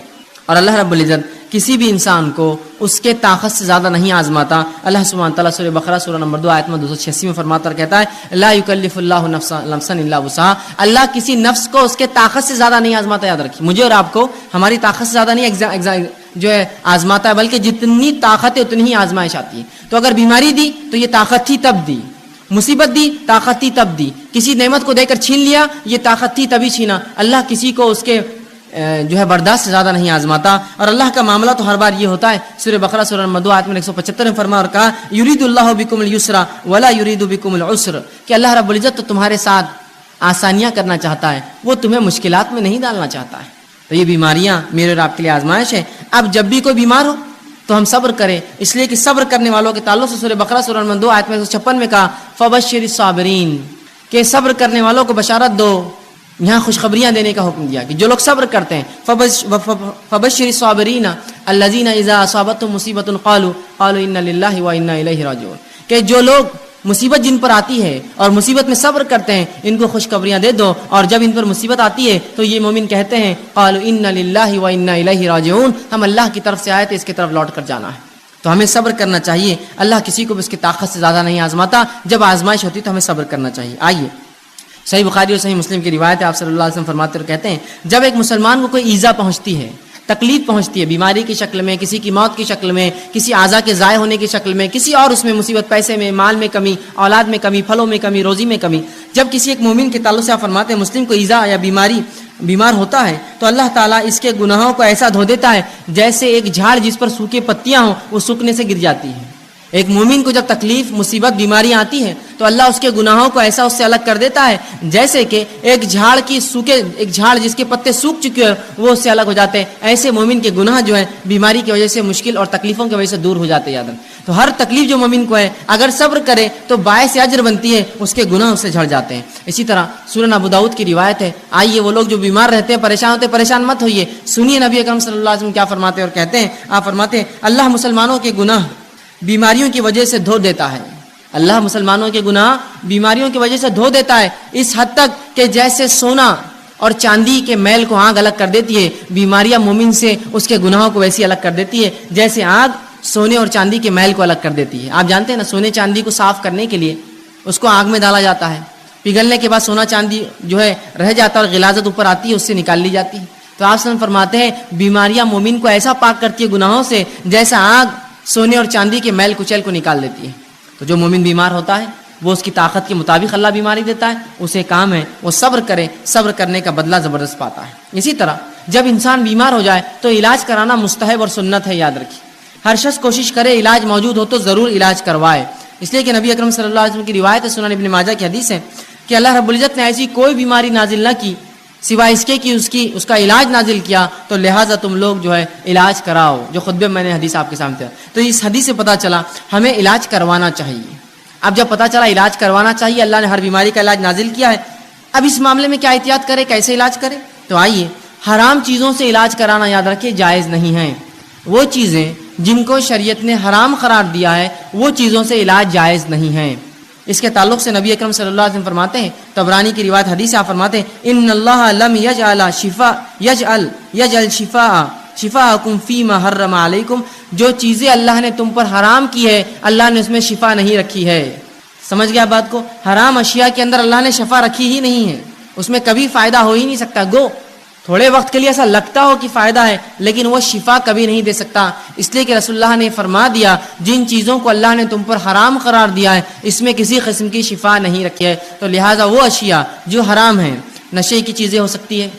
اور اللہ رب العزت کسی بھی انسان کو اس کے طاقت سے زیادہ نہیں آزماتا۔ اللہ سبحانہ تعالیٰ سورہ بقرہ سورہ نمبر 2 آیت نمبر 286 میں فرماتا اور کہتا ہے لا یکلف اللہ نفسا الا وسعها، اللہ کسی نفس کو اس کے طاقت سے زیادہ نہیں آزماتا۔ یاد رکھیے مجھے اور آپ کو ہماری طاقت سے زیادہ نہیں جو ہے آزماتا ہے، بلکہ جتنی طاقت ہے اتنی ہی آزمائش آتی ہے۔ تو اگر بیماری دی تو یہ طاقت تھی تب دی، مصیبت دی طاقت تھی تب دی، کسی نعمت کو دے کر چھین لیا یہ طاقت تھی تبھی چھینا۔ اللہ کسی کو اس کے جو ہے برداشت سے زیادہ نہیں آزماتا، اور اللہ کا معاملہ تو ہر بار یہ ہوتا ہے۔ سورہ بقرہ سورہ نمبر 2 آیت نمبر 175 میں فرمایا اور کہا یرید اللہ بکم اليسر ولا یرید بکم العسر، کہ اللہ رب العزت تو تمہارے ساتھ آسانیاں کرنا چاہتا ہے، وہ تمہیں مشکلات میں نہیں ڈالنا چاہتا ہے۔ تو یہ بیماریاں میرے اور آپ کے لیے آزمائش ہے۔ اب جب بھی کوئی بیمار ہو تو ہم صبر کریں، اس لیے کہ صبر کرنے والوں کے تعلق سے سورہ بقرہ سورہ نمبر 2 آیت میں 156 میں کہا فبشر الصابرین، کہ صبر کرنے والوں کو بشارت دو، یہاں خوشخبریاں دینے کا حکم دیا کہ جو لوگ صبر کرتے ہیں فبشر الصابرین الذین اذا اصابتهم مصیبۃ قالوا انا للہ وانا الیہ راجعون، کہ جو لوگ مصیبت جن پر آتی ہے اور مصیبت میں صبر کرتے ہیں ان کو خوشخبریاں دے دو، اور جب ان پر مصیبت آتی ہے تو یہ مومن کہتے ہیں قالوا انا للہ وانا الیہ راجعون، ہم اللہ کی طرف سے آئے تھے، اس کی طرف لوٹ کر جانا ہے۔ تو ہمیں صبر کرنا چاہیے، اللہ کسی کو بھی اس کی طاقت سے زیادہ نہیں آزماتا، جب آزمائش ہوتی تو ہمیں صبر کرنا چاہیے۔ آئیے صحیح بخاری اور صحیح مسلم کی روایت ہے، آپ صلی اللہ علیہ وسلم فرماتے اور کہتے ہیں جب ایک مسلمان کو کوئی ایذا پہنچتی ہے، تکلیف پہنچتی ہے، بیماری کی شکل میں، کسی کی موت کی شکل میں، کسی اعضاء کے ضائع ہونے کی شکل میں، کسی اور اس میں مصیبت، پیسے میں، مال میں کمی، اولاد میں کمی، پھلوں میں کمی، روزی میں کمی، جب کسی ایک مومن کے تعلق سے آپ فرماتے ہیں مسلم کو ایذا یا بیمار ہوتا ہے تو اللہ تعالیٰ اس کے گناہوں کو ایسا دھو دیتا ہے جیسے ایک جھاڑ جس پر سوکھے پتیاں ہوں وہ سوکھنے سے گر جاتی ہیں۔ ایک مومن کو جب تکلیف، مصیبت، بیماری آتی ہے تو اللہ اس کے گناہوں کو ایسا اس سے الگ کر دیتا ہے جیسے کہ ایک جھاڑ جس کے پتے سوکھ چکے ہیں وہ اس سے الگ ہو جاتے ہیں۔ ایسے مومن کے گناہ جو ہے بیماری کی وجہ سے، مشکل اور تکلیفوں کی وجہ سے دور ہو جاتے ہیں۔ یاد رکھیں تو ہر تکلیف جو مومن کو ہے اگر صبر کرے تو باعث اجر بنتی ہے، اس کے گناہ اس سے جھڑ جاتے ہیں۔ اسی طرح سنن ابو داؤد کی روایت ہے، آئیے وہ لوگ جو بیمار رہتے ہیں، پریشان ہوتے ہیں، پریشان مت ہوئیے، سنیے نبی اکرم صلی اللہ علیہ وسلم کیا فرماتے ہیں اور کہتے ہیں۔ آپ فرماتے ہیں اللہ مسلمانوں کے گناہ بیماریوں کی وجہ سے دھو دیتا ہے، اللہ مسلمانوں کے گناہ بیماریوں کی وجہ سے دھو دیتا ہے، اس حد تک کہ جیسے سونا اور چاندی کے میل کو آگ الگ کر دیتی ہے، بیماریاں مومن سے اس کے گناہوں کو ویسی الگ کر دیتی ہے جیسے آگ سونے اور چاندی کے میل کو الگ کر دیتی ہے۔ آپ جانتے ہیں نا چاندی چاندی کو صاف کرنے کے لیے اس کو آگ میں ڈالا جاتا ہے، پگھلنے کے بعد سونا چاندی جو ہے رہ جاتا ہے اور غلاظت اوپر آتی ہے، اس سے نکال لی جاتی ہے۔ تو آپ سن فرماتے ہیں بیماریاں مومن کو ایسا پاک کرتی ہے گناہوں سے جیسا آگ سونے اور چاندی کے میل کچیل کو نکال دیتی ہے۔ تو جو مومن بیمار ہوتا ہے وہ اس کی طاقت کے مطابق اللہ بیماری دیتا ہے، اسے کام ہے وہ صبر کرے، صبر کرنے کا بدلہ زبردست پاتا ہے۔ اسی طرح جب انسان بیمار ہو جائے تو علاج کرانا مستحب اور سنت ہے، یاد رکھیے ہر شخص کوشش کرے علاج موجود ہو تو ضرور علاج کروائے، اس لیے کہ نبی اکرم صلی اللہ علیہ وسلم کی روایت ہے، سنن ابن ماجہ کی حدیث ہے کہ اللہ رب العزت نے ایسی کوئی بیماری نازل نہ کی سوائے اس کے کہ اس کا علاج نازل کیا، تو لہٰذا تم لوگ جو ہے علاج کراؤ، جو خطبے میں نے حدیث آپ کے سامنے. تو اس حدیث سے پتہ چلا ہمیں علاج کروانا چاہیے. اب جب پتہ چلا علاج کروانا چاہیے، اللہ نے ہر بیماری کا علاج نازل کیا ہے، اب اس معاملے میں کیا احتیاط کرے، کیسے علاج کرے؟ تو آئیے، حرام چیزوں سے علاج کرانا یاد رکھیے جائز نہیں ہے. وہ چیزیں جن کو شریعت نے حرام قرار دیا ہے وہ چیزوں سے علاج جائز نہیں ہے. اس کے تعلق سے نبی اکرم صلی اللہ علیہ وسلم فرماتے ہیں، طبرانی کی روایت حدیث آپ فرماتے ہیں، ان اللہ لم یجعل شفاء شفاءکم فیما حرم علیکم، جو چیزیں اللہ نے تم پر حرام کی ہے اللہ نے اس میں شفا نہیں رکھی ہے. سمجھ گیا بات کو؟ حرام اشیاء کے اندر اللہ نے شفا رکھی ہی نہیں ہے، اس میں کبھی فائدہ ہو ہی نہیں سکتا. گو تھوڑے وقت کے لیے ایسا لگتا ہو کہ فائدہ ہے لیکن وہ شفا کبھی نہیں دے سکتا، اس لیے کہ رسول اللہ نے فرما دیا جن چیزوں کو اللہ نے تم پر حرام قرار دیا ہے اس میں کسی قسم کی شفا نہیں رکھی ہے. تو لہٰذا وہ اشیاء جو حرام ہیں، نشے کی چیزیں ہو سکتی ہے،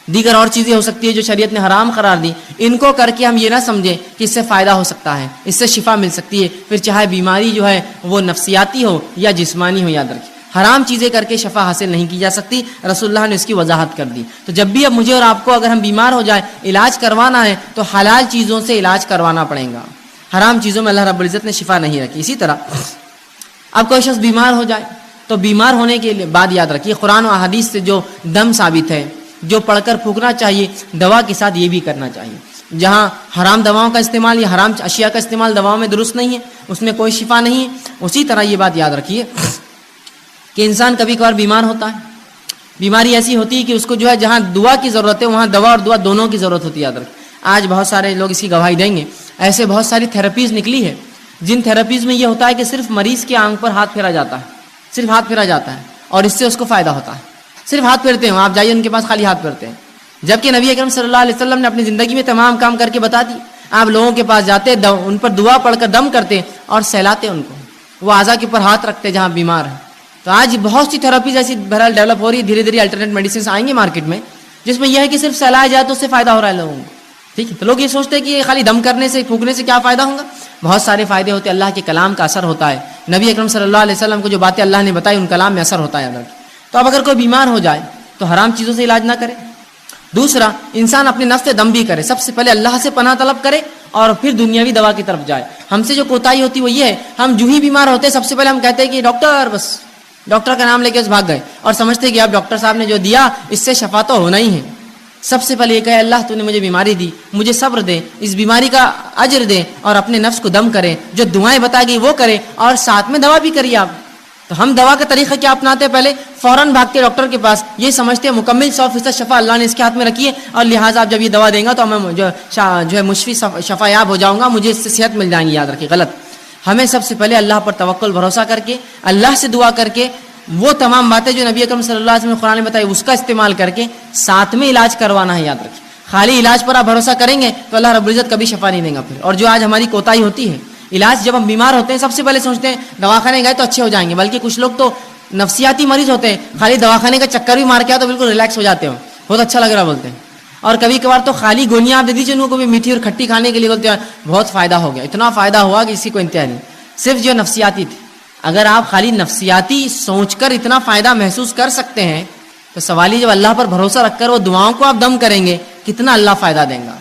دیگر اور چیزیں ہو سکتی ہے جو شریعت نے حرام قرار دی، ان کو کر کے ہم یہ نہ سمجھیں کہ اس سے فائدہ ہو سکتا ہے، اس سے شفا مل سکتی ہے، پھر چاہے بیماری جو ہے وہ نفسیاتی ہو یا جسمانی ہو. یاد رکھیں حرام چیزیں کر کے شفا حاصل نہیں کی جا سکتی، رسول اللہ نے اس کی وضاحت کر دی. تو جب بھی اب مجھے اور آپ کو اگر ہم بیمار ہو جائے علاج کروانا ہے تو حلال چیزوں سے علاج کروانا پڑے گا، حرام چیزوں میں اللہ رب العزت نے شفا نہیں رکھی. اسی طرح اب کوئی شخص بیمار ہو جائے تو بیمار ہونے کے لیے بعد یاد رکھیے قرآن و احادیث سے جو دم ثابت ہے، جو پڑھ کر پھونکنا چاہیے، دوا کے ساتھ یہ بھی کرنا چاہیے. جہاں حرام دواؤں کا استعمال یا حرام اشیاء کا استعمال دواؤں میں درست نہیں ہے، اس میں کوئی شفا نہیں ہے. اسی طرح یہ بات یاد رکھیے کہ انسان کبھی کبھار بیمار ہوتا ہے، بیماری ایسی ہوتی ہے کہ اس کو جو ہے جہاں دعا کی ضرورت ہے وہاں دوا اور دعا دونوں کی ضرورت ہوتی ہے. یاد رکھیں آج بہت سارے لوگ اس کی گواہی دیں گے، ایسے بہت ساری تھراپیز نکلی ہے جن تھراپیز میں یہ ہوتا ہے کہ صرف مریض کی آنکھ پر ہاتھ پھیرا جاتا ہے، صرف ہاتھ پھیرا جاتا ہے اور اس سے اس کو فائدہ ہوتا ہے. صرف ہاتھ پھیرتے ہیں، آپ جائیے ان کے پاس خالی ہاتھ پھیرتے ہیں، جبکہ نبی اکرم صلی اللہ علیہ وسلم نے اپنی زندگی میں تمام کام کر کے بتا دی. آپ لوگوں کے پاس جاتے، ان پر دعا پڑھ کر دم کرتے اور سہلاتے ان کو، وہ اعضاء کے اوپر ہاتھ رکھتے جہاں بیمار ہے. تو آج بہت سی تھراپیز ایسی بہرحال ڈیولپ ہو رہی ہے، دھیرے دھیرے الٹرنیٹ میڈیسنس آئیں گے مارکیٹ میں جس میں یہ ہے کہ صرف سہلایا جائے تو اس سے فائدہ ہو رہا ہے لوگوں کو. ٹھیک ہے، تو لوگ یہ سوچتے ہیں کہ یہ خالی دم کرنے سے پھونکنے سے کیا فائدہ ہوگا. بہت سارے فائدے ہوتے ہیں، اللہ کے کلام کا اثر ہوتا ہے، نبی اکرم صلی اللہ علیہ وسلم کو جو باتیں اللہ نے بتائی ان کلام میں اثر ہوتا ہے اللہ کی. تو اب اگر کوئی بیمار ہو جائے تو حرام چیزوں سے علاج نہ کرے. دوسرا، انسان اپنے نفس سے دم بھی کرے، سب سے پہلے اللہ سے پناہ طلب کرے اور پھر دنیاوی دوا کی طرف جائے. ہم سے جو کوتاہی ہوتی وہ یہ ہے، ہم جو ہی بیمار ہوتے سب سے پہلے ہم کہتے ہیں کہ ڈاکٹر، بس ڈاکٹر کا نام لے کے بھاگ گئے اور سمجھتے ہیں کہ اب ڈاکٹر صاحب نے جو دیا اس سے شفا تو ہونا ہی ہے. سب سے پہلے یہ کہے اللہ تو نے مجھے بیماری دی، مجھے صبر دے، اس بیماری کا اجر دے، اور اپنے نفس کو دم کرے، جو دعائیں بتا گئی وہ کرے اور ساتھ میں دوا بھی کریے آپ. تو ہم دوا کا طریقہ کیا اپناتے ہیں؟ پہلے فوراً بھاگتے ڈاکٹر کے پاس، یہ سمجھتے ہیں مکمل 100% شفا اللہ نے اس کے ہاتھ میں رکھی ہے اور لہٰذا آپ جب یہ دوا دیں گا تو میں جو ہے مشفی شفا یاب ہو جاؤں گا، مجھے اس سے صحت مل جائیں گی. یاد رکھیے غلط. ہمیں سب سے پہلے اللہ پر توکل بھروسہ کر کے، اللہ سے دعا کر کے، وہ تمام باتیں جو نبی اکرم صلی اللہ علیہ وسلم نے قرآن میں بتائی اس کا استعمال کر کے ساتھ میں علاج کروانا ہے. یاد رکھیے خالی علاج پر آپ بھروسہ کریں گے تو اللہ رب العزت کبھی شفا نہیں دیں گا. پھر اور جو آج ہماری کوتاہی ہوتی ہے، علاج جب ہم بیمار ہوتے ہیں سب سے پہلے سوچتے ہیں دواخانے گئے تو اچھے ہو جائیں گے، بلکہ کچھ لوگ تو نفسیاتی مریض ہوتے ہیں، خالی دواخانے کا چکر بھی مار کے آؤ تو بالکل ریلیکس ہو جاتے ہو، بہت اچھا لگ رہا بولتے ہیں. اور کبھی کبھار تو خالی گولیاں آپ دے دیجیے ان کو بھی میٹھی اور کھٹی کھانے کے لیے، بولتے ہیں بہت فائدہ ہو گیا، اتنا فائدہ ہوا کہ اسی کو انتہا نہیں. صرف جو نفسیاتی تھی، اگر آپ خالی نفسیاتی سوچ کر اتنا فائدہ محسوس کر سکتے ہیں تو سوال ہی جب اللہ پر بھروسہ رکھ کر وہ دعاؤں کو آپ دم کریں گے کتنا اللہ فائدہ دیں گا.